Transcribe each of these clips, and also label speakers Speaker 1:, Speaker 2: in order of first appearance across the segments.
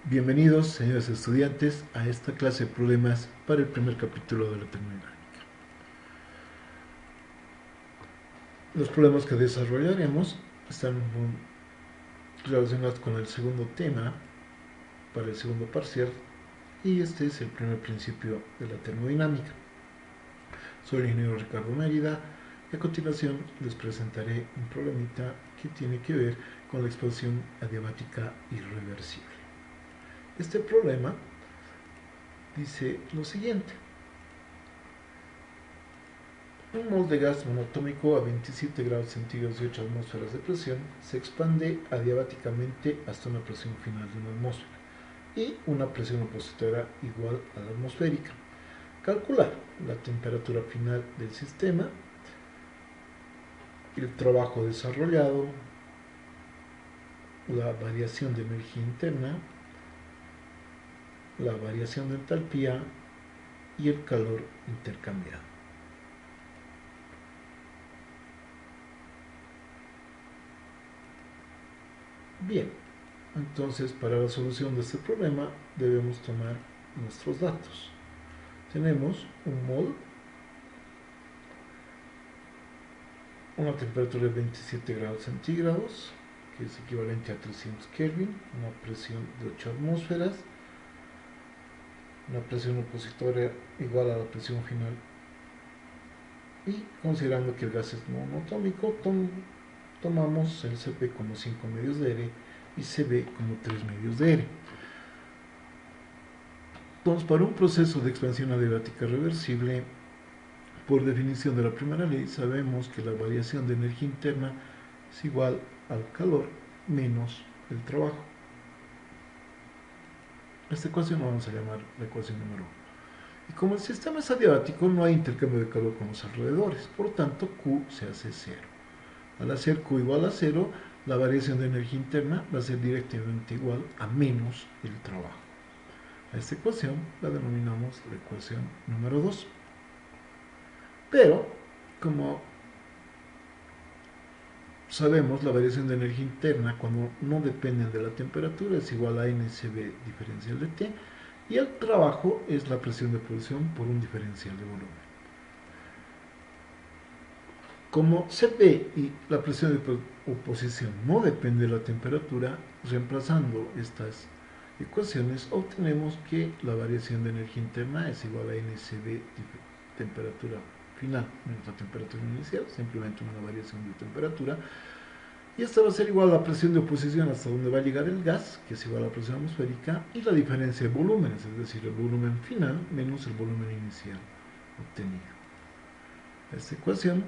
Speaker 1: Bienvenidos, señores estudiantes, a esta clase de problemas para el primer capítulo de la termodinámica. Los problemas que desarrollaremos están relacionados con el segundo tema para el segundo parcial y este es el primer principio de la termodinámica. Soy el ingeniero Ricardo Mérida y a continuación les presentaré un problemita que tiene que ver con la expansión adiabática irreversible. Este problema dice lo siguiente: un mol de gas monoatómico a 27 grados centígrados y 8 atmósferas de presión se expande adiabáticamente hasta una presión final de una atmósfera y una presión opositora igual a la atmosférica. Calcular la temperatura final del sistema, el trabajo desarrollado, la variación de energía interna, la variación de entalpía y el calor intercambiado. Bien, entonces para la solución de este problema debemos tomar nuestros datos. Tenemos un mol, una temperatura de 27 grados centígrados, que es equivalente a 300 Kelvin, una presión de 8 atmósferas, una presión opositora igual a la presión final, y considerando que el gas es monoatómico, tomamos el Cp como 5 medios de R y Cv como 3 medios de R. Entonces, para un proceso de expansión adiabática reversible, por definición de la primera ley, sabemos que la variación de energía interna es igual al calor menos el trabajo. Esta ecuación la vamos a llamar la ecuación número 1. Y como el sistema es adiabático, no hay intercambio de calor con los alrededores, por tanto Q se hace 0. Al hacer Q igual a 0, la variación de energía interna va a ser directamente igual a menos el trabajo. A esta ecuación la denominamos la ecuación número 2. Pero, como sabemos, la variación de energía interna, cuando no dependen de la temperatura, es igual a NCV diferencial de T, y el trabajo es la presión de producción por un diferencial de volumen. Como Cp y la presión de oposición no depende de la temperatura, reemplazando estas ecuaciones obtenemos que la variación de energía interna es igual a NCV temperatura final menos la temperatura inicial, simplemente una variación de temperatura, y esta va a ser igual a la presión de oposición hasta donde va a llegar el gas, que es igual a la presión atmosférica, y la diferencia de volúmenes, es decir, el volumen final menos el volumen inicial obtenido. Esta ecuación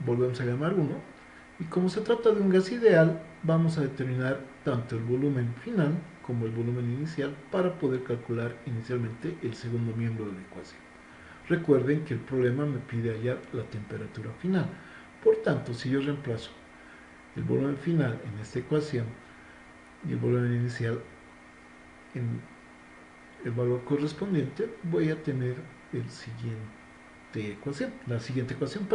Speaker 1: volvemos a llamar 1, y como se trata de un gas ideal, vamos a determinar tanto el volumen final como el volumen inicial para poder calcular inicialmente el segundo miembro de la ecuación. Recuerden que el problema me pide hallar la temperatura final. Por tanto, si yo reemplazo el volumen final en esta ecuación y el volumen inicial en el valor correspondiente, voy a tener la siguiente ecuación.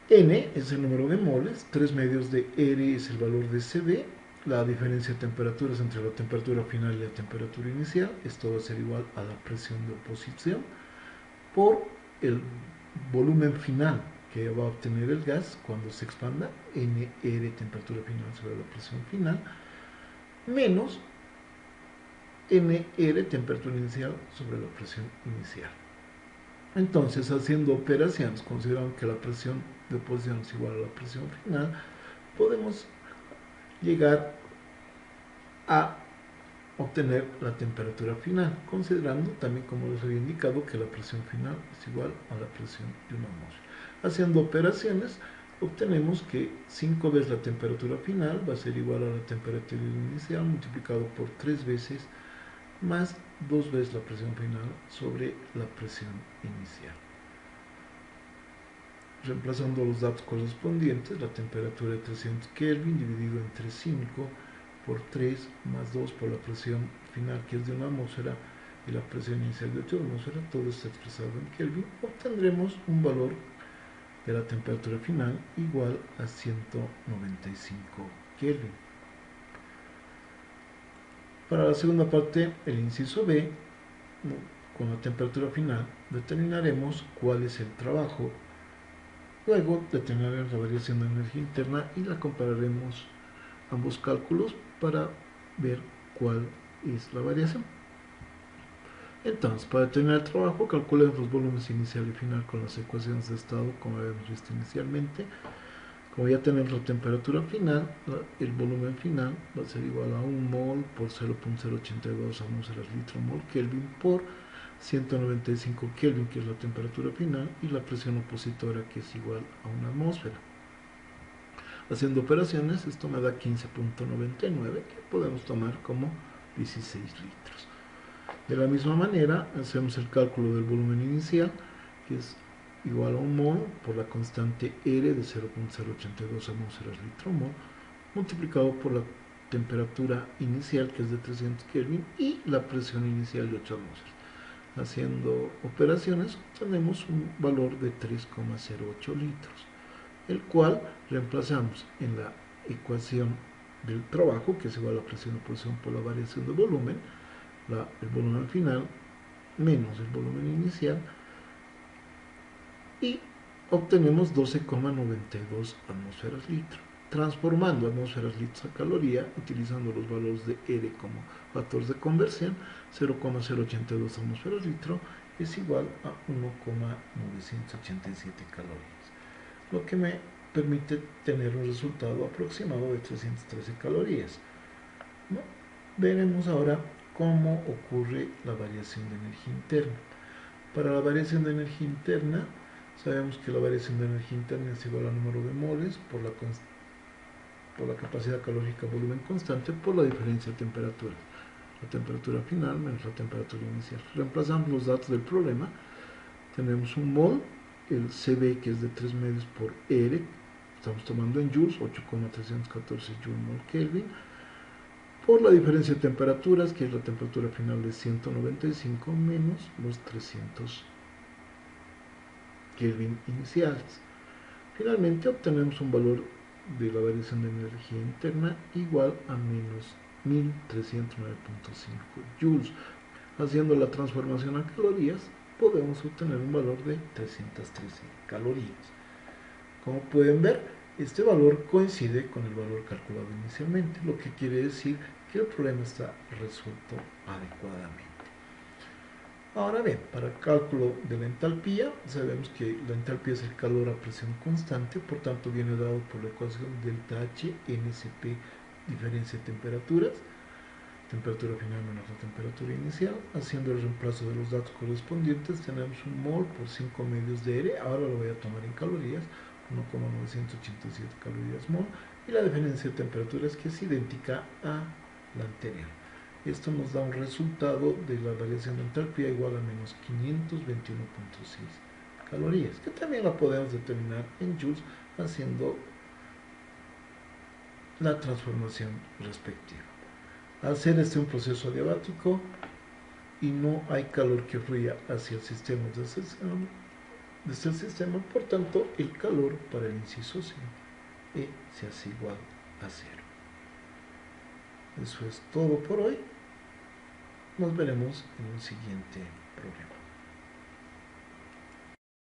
Speaker 1: N es el número de moles, 3 medios de R es el valor de Cv, la diferencia de temperaturas entre la temperatura final y la temperatura inicial, esto va a ser igual a la presión de oposición, por el volumen final que va a obtener el gas cuando se expanda, NR temperatura final sobre la presión final, menos NR temperatura inicial sobre la presión inicial. Entonces, haciendo operaciones, considerando que la presión de oposición es igual a la presión final, podemos llegar a obtener la temperatura final, considerando también, como les había indicado, que la presión final es igual a la presión de una atmósfera. Haciendo operaciones, obtenemos que 5 veces la temperatura final va a ser igual a la temperatura inicial multiplicado por 3 veces más 2 veces la presión final sobre la presión inicial. Reemplazando los datos correspondientes, la temperatura de 300 Kelvin dividido entre 5 por 3 más 2 por la presión final, que es de una atmósfera, y la presión inicial de 8 atmósferas, todo está expresado en Kelvin, obtendremos un valor de la temperatura final igual a 195 Kelvin. Para la segunda parte, el inciso B, con la temperatura final, determinaremos cuál es el trabajo. Luego determinaremos la variación de energía interna y la compararemos ambos cálculos para ver cuál es la variación. Entonces, para determinar el trabajo, calculemos los volúmenes inicial y final con las ecuaciones de estado, como habíamos visto inicialmente. Como ya tenemos la temperatura final, el volumen final va a ser igual a 1 mol por 0.082 atmósferas litro mol Kelvin por 195 Kelvin, que es la temperatura final, y la presión opositora, que es igual a una atmósfera. Haciendo operaciones, esto me da 15.99, que podemos tomar como 16 litros. De la misma manera, hacemos el cálculo del volumen inicial, que es igual a 1 mol por la constante R de 0.082 atmósferas litro mol, multiplicado por la temperatura inicial, que es de 300 Kelvin, y la presión inicial de 8 atmósferas. Haciendo operaciones, tenemos un valor de 3,08 litros, el cual reemplazamos en la ecuación del trabajo, que es igual a la presión o presión por la variación de volumen, el volumen final menos el volumen inicial, y obtenemos 12,92 atmósferas litro. Transformando atmósferas litros a caloría, utilizando los valores de R como factor de conversión, 0,082 atmósferas litro es igual a 1,987 calorías, lo que me permite tener un resultado aproximado de 313 calorías. ¿No? Veremos ahora cómo ocurre la variación de energía interna. Para la variación de energía interna, sabemos que la variación de energía interna es igual al número de moles por la capacidad calórica volumen constante por la diferencia de temperatura. La temperatura final menos la temperatura inicial. Reemplazamos los datos del problema. Tenemos un mol, el CB, que es de 3 medios por R, estamos tomando en joules, 8,314 joules mol Kelvin, por la diferencia de temperaturas, que es la temperatura final de 195 menos los 300 Kelvin iniciales. Finalmente obtenemos un valor de la variación de energía interna igual a menos 1309.5 joules. Haciendo la transformación a calorías, podemos obtener un valor de 313 calorías. Como pueden ver, este valor coincide con el valor calculado inicialmente, lo que quiere decir que el problema está resuelto adecuadamente. Ahora bien, para el cálculo de la entalpía, sabemos que la entalpía es el calor a presión constante, por tanto viene dado por la ecuación delta H NCP, diferencia de temperaturas, temperatura final menos la temperatura inicial. Haciendo el reemplazo de los datos correspondientes, tenemos un mol por 5 medios de R, ahora lo voy a tomar en calorías, 1,987 calorías mol, y la diferencia de temperaturas, que es idéntica a la anterior. Esto nos da un resultado de la variación de entalpía igual a menos 521.6 calorías, que también la podemos determinar en joules haciendo la transformación respectiva. Al ser este un proceso adiabático y no hay calor que fluya hacia el sistema desde el sistema, por tanto el calor para el inciso C se hace igual a 0. Eso es todo por hoy. Nos veremos en un siguiente programa.